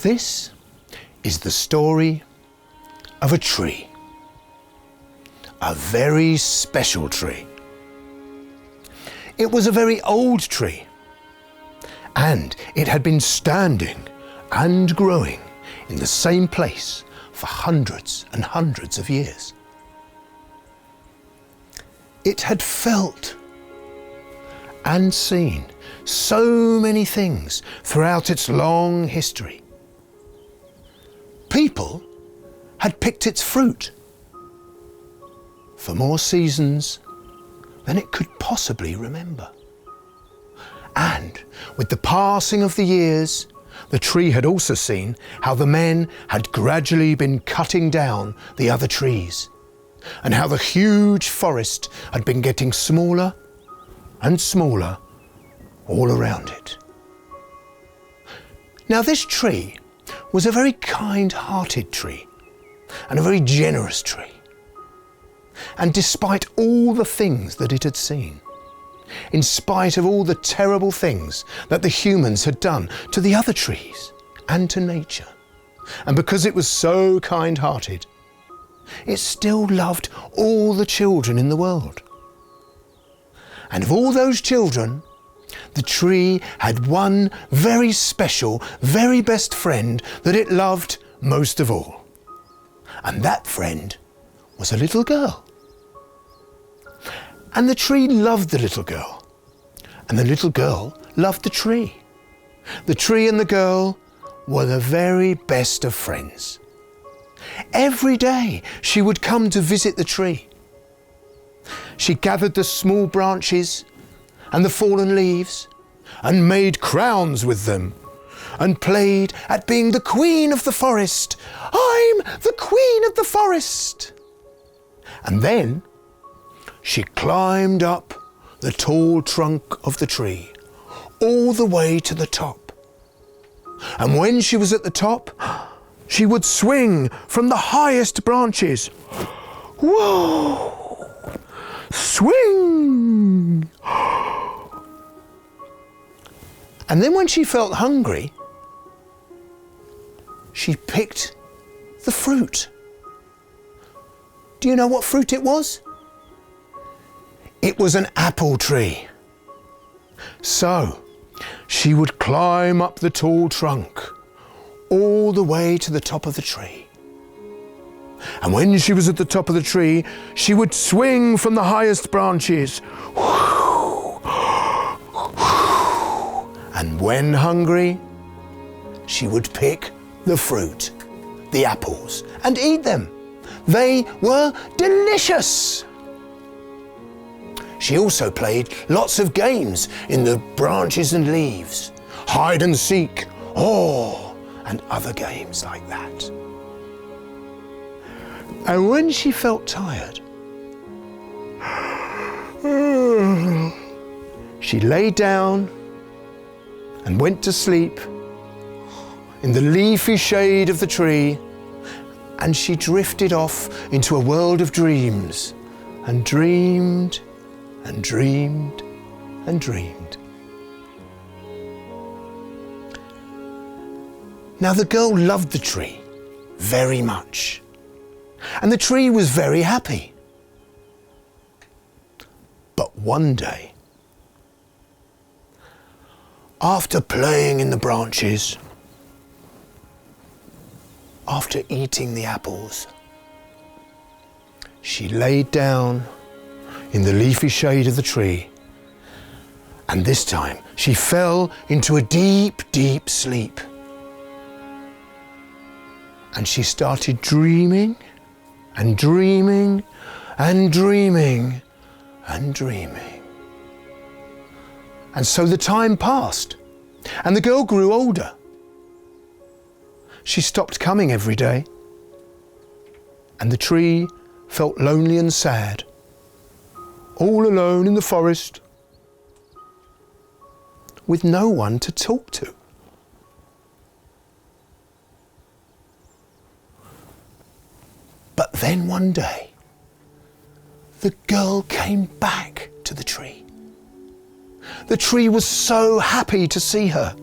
This is the story of a tree. A very special tree. It was a very old tree, and it had been standing and growing in the same place for hundreds and hundreds of years. It had felt and seen so many things throughout its long history. People had picked its fruit for more seasons than it could possibly remember. And with the passing of the years, the tree had also seen how the men had gradually been cutting down the other trees, and how the huge forest had been getting smaller and smaller all around it. Now this tree was a very kind-hearted tree and a very generous tree. And despite all the things that it had seen, in spite of all the terrible things that the humans had done to the other trees and to nature, and because it was so kind-hearted, it still loved all the children in the world. And of all those children, the tree had one very special, very best friend that it loved most of all. And that friend was a little girl. And the tree loved the little girl. And the little girl loved the tree. The tree and the girl were the very best of friends. Every day she would come to visit the tree. She gathered the small branches and the fallen leaves and made crowns with them and played at being the queen of the forest. I'm the queen of the forest. And then she climbed up the tall trunk of the tree all the way to the top. And when she was at the top, she would swing from the highest branches. Whoa! Swing! And then when she felt hungry, she picked the fruit. Do you know what fruit it was? It was an apple tree. So she would climb up the tall trunk all the way to the top of the tree. And when she was at the top of the tree, she would swing from the highest branches. And when hungry, she would pick the fruit, the apples, and eat them. They were delicious. She also played lots of games in the branches and leaves, hide and seek, and other games like that. And when she felt tired, she lay down and went to sleep in the leafy shade of the tree, and she drifted off into a world of dreams and dreamed and dreamed and dreamed. Now the girl loved the tree very much, and the tree was very happy. But one day, after playing in the branches, after eating the apples, she laid down in the leafy shade of the tree, and this time she fell into a deep, deep sleep. And she started dreaming and dreaming and dreaming and dreaming. And so the time passed, and the girl grew older. She stopped coming every day, and the tree felt lonely and sad, all alone in the forest, with no one to talk to. But then one day, the girl came back to the tree. The tree was so happy to see her.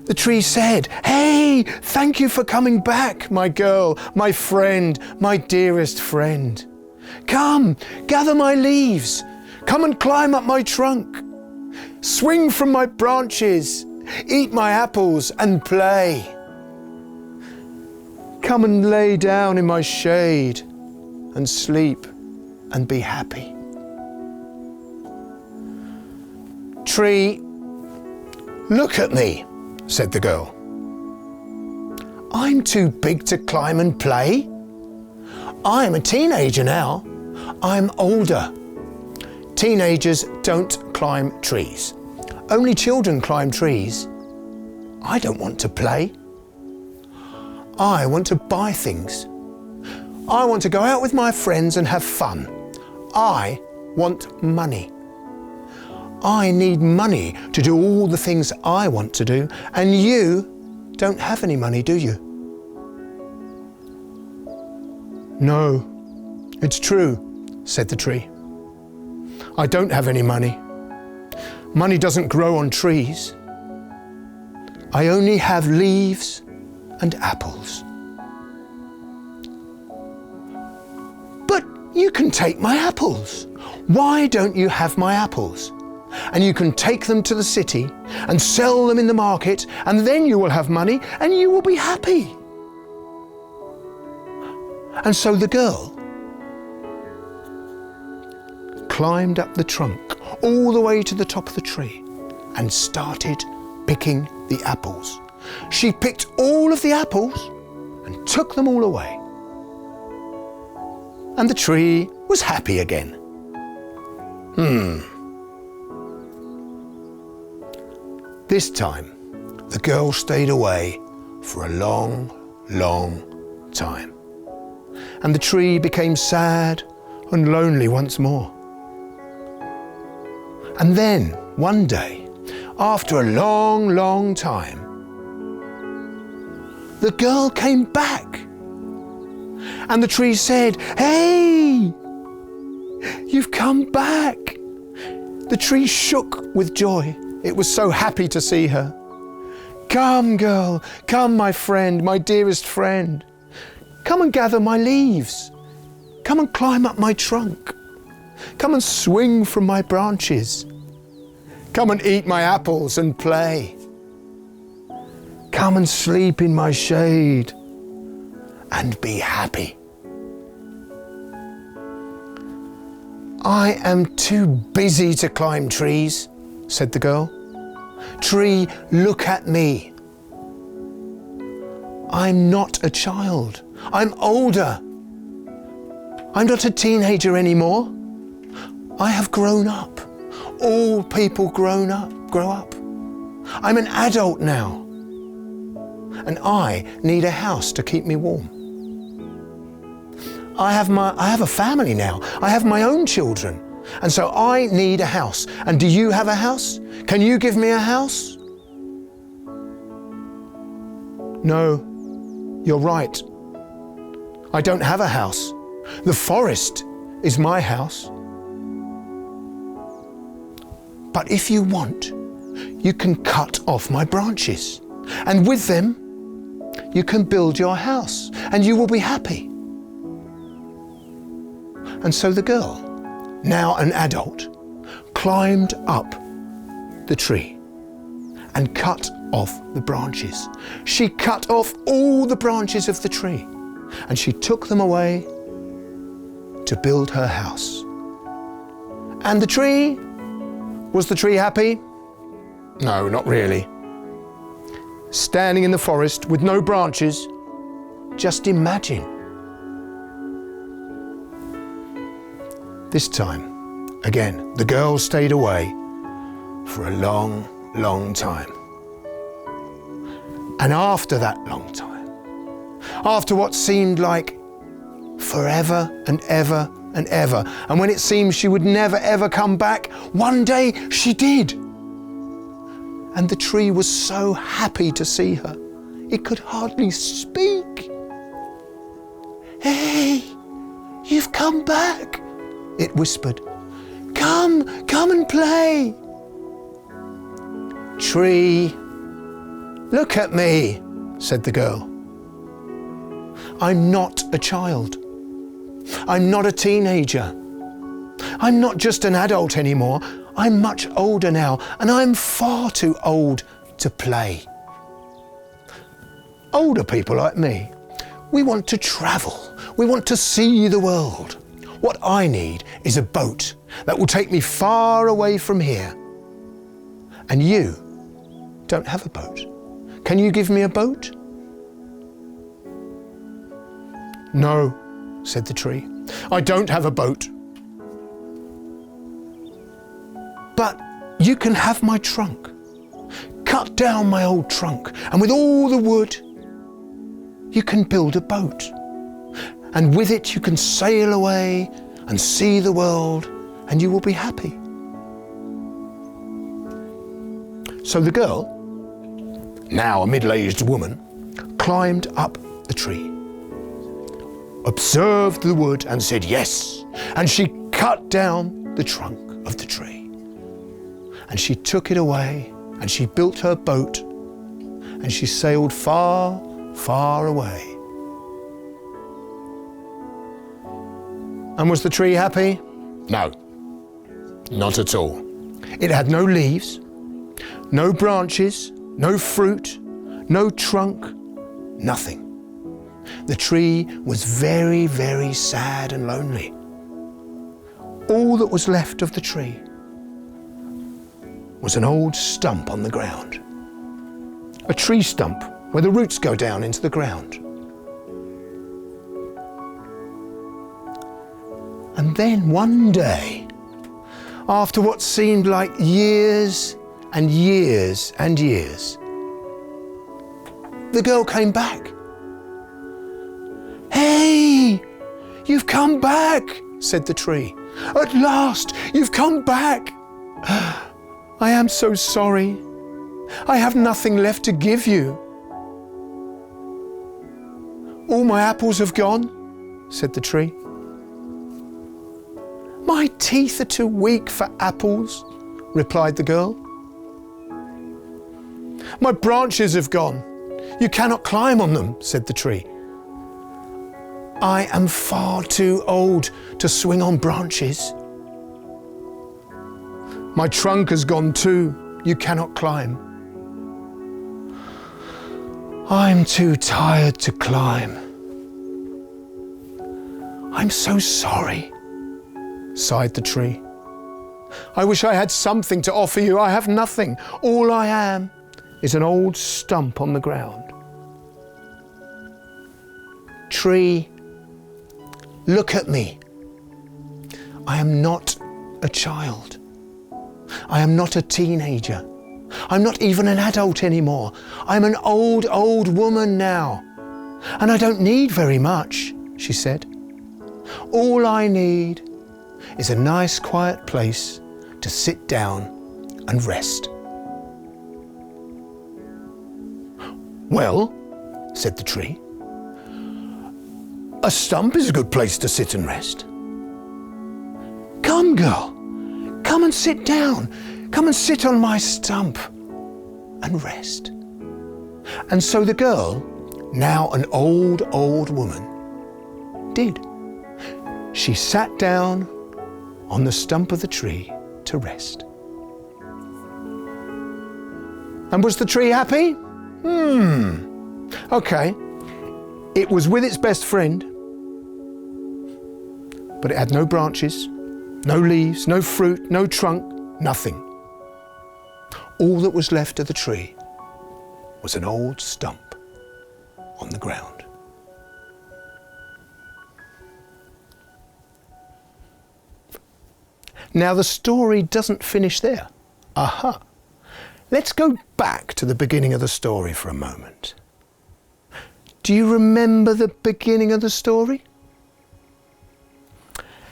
The tree said, "Hey, thank you for coming back, my girl, my friend, my dearest friend. Come, gather my leaves. Come and climb up my trunk. Swing from my branches. Eat my apples and play. Come and lay down in my shade and sleep and be happy." "Tree, look at me," said the girl. "I'm too big to climb and play. I'm a teenager now. I'm older. Teenagers don't climb trees. Only children climb trees. I don't want to play. I want to buy things. I want to go out with my friends and have fun. I want money. I need money to do all the things I want to do, and you don't have any money, do you?" "No, it's true," said the tree. "I don't have any money. Money doesn't grow on trees. I only have leaves and apples." "But you can take my apples. Why don't you have my apples? And you can take them to the city and sell them in the market, and then you will have money and you will be happy." And so the girl climbed up the trunk all the way to the top of the tree and started picking the apples. She picked all of the apples and took them all away. And the tree was happy again. This time, the girl stayed away for a long, long time. And the tree became sad and lonely once more. And then, one day, after a long, long time, the girl came back. And the tree said, "Hey, you've come back." The tree shook with joy. It was so happy to see her. "Come, girl, come, my friend, my dearest friend. Come and gather my leaves. Come and climb up my trunk. Come and swing from my branches. Come and eat my apples and play. Come and sleep in my shade and be happy." "I am too busy to climb trees," said the girl. "Tree, look at me. I'm not a child. I'm older. I'm not a teenager anymore. I have grown up. All people grow up. I'm an adult now. And I need a house to keep me warm. I have a family now. I have my own children. And so I need a house. And do you have a house? Can you give me a house?" "No, you're right. I don't have a house. The forest is my house. But if you want, you can cut off my branches, and with them, you can build your house, and you will be happy." And so the girl, now an adult, climbed up the tree and cut off the branches. She cut off all the branches of the tree, and she took them away to build her house. And the tree, was the tree happy? No, not really. Standing in the forest with no branches, just imagine. This time, again, the girl stayed away for a long, long time. And after that long time, after what seemed like forever and ever and ever, and when it seemed she would never ever come back, one day she did. And the tree was so happy to see her, it could hardly speak. "Hey, you've come back," it whispered. Come and play." "Tree, "Look at me," said the girl. "I'm not a child. I'm not a teenager. I'm not just an adult anymore. I'm much older now, and I'm far too old to play." Older people like me, we want to travel. We want to see the world. What I need is a boat that will take me far away from here. And you don't have a boat. Can you give me a boat? "No," said the tree. "I don't have a boat. But you can have my trunk. Cut down my old trunk, and with all the wood, you can build a boat. And with it you can sail away and see the world, and you will be happy." So the girl, now a middle-aged woman, climbed up the tree, observed the wood and said yes, and she cut down the trunk of the tree. And she took it away, and she built her boat, and she sailed far, far away. And was the tree happy? No, not at all. It had no leaves, no branches, no fruit, no trunk, nothing. The tree was very, very sad and lonely. All that was left of the tree was an old stump on the ground. A tree stump where the roots go down into the ground. And then one day, after what seemed like years and years and years, the girl came back. "Hey, you've come back," said the tree. "At last, you've come back. I am so sorry. I have nothing left to give you." "All my apples have gone," said the tree. "My teeth are too weak for apples," replied the girl. "My branches have gone. You cannot climb on them," said the tree. "I am far too old to swing on branches." "My trunk has gone too. You cannot climb." "I'm too tired to climb." "I'm so sorry," sighed the tree. "I wish I had something to offer you. I have nothing. All I am is an old stump on the ground." "Tree, look at me. I am not a child. I am not a teenager. I'm not even an adult anymore. I'm an old, old woman now. And I don't need very much," she said. "All I need is a nice quiet place to sit down and rest." "Well," said the tree, "a stump is a good place to sit and rest. Come, girl, come and sit down. Come and sit on my stump and rest." And so the girl, now an old, old woman, did. She sat down on the stump of the tree to rest. And was the tree happy? Okay. It was with its best friend, but it had no branches, no leaves, no fruit, no trunk, nothing. All that was left of the tree was an old stump on the ground. Now the story doesn't finish there. Aha! Let's go back to the beginning of the story for a moment. Do you remember the beginning of the story?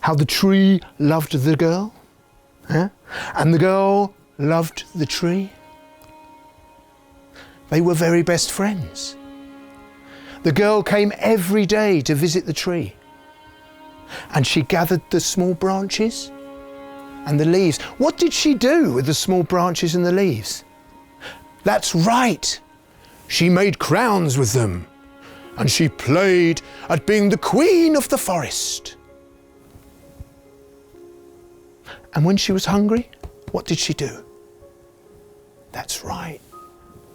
How the tree loved the girl, and the girl loved the tree. They were very best friends. The girl came every day to visit the tree, and she gathered the small branches and the leaves. What did she do with the small branches and the leaves? That's right. she made crowns with them, and she played at being the queen of the forest. And when she was hungry, what did she do? That's right,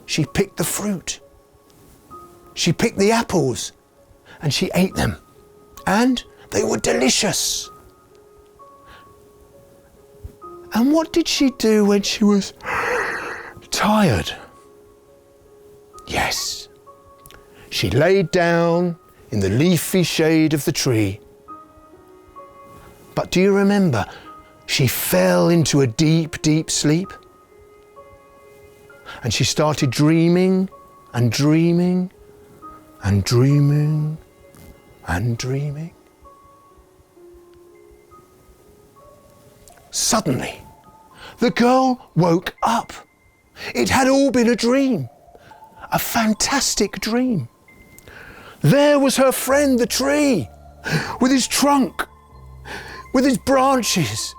she picked the fruit. She picked the apples, and she ate them, and they were delicious. And what did she do when she was tired? Yes, she laid down in the leafy shade of the tree. But do you remember, she fell into a deep, deep sleep? And she started dreaming and dreaming and dreaming and dreaming. Suddenly, the girl woke up. It had all been a dream, a fantastic dream. There was her friend, the tree, with his trunk, with its branches,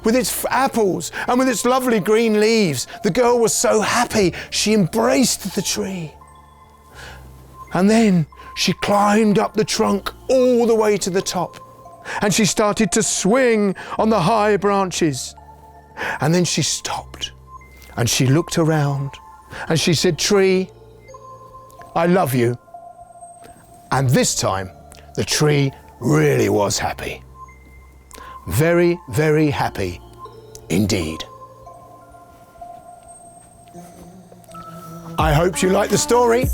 with its apples, and with its lovely green leaves. The girl was so happy, she embraced the tree. And then she climbed up the trunk all the way to the top, and she started to swing on the high branches. And then she stopped, and she looked around, and she said, "Tree, I love you." And this time, the tree really was happy. Very, very happy indeed. I hope you like the story.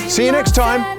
See you next time.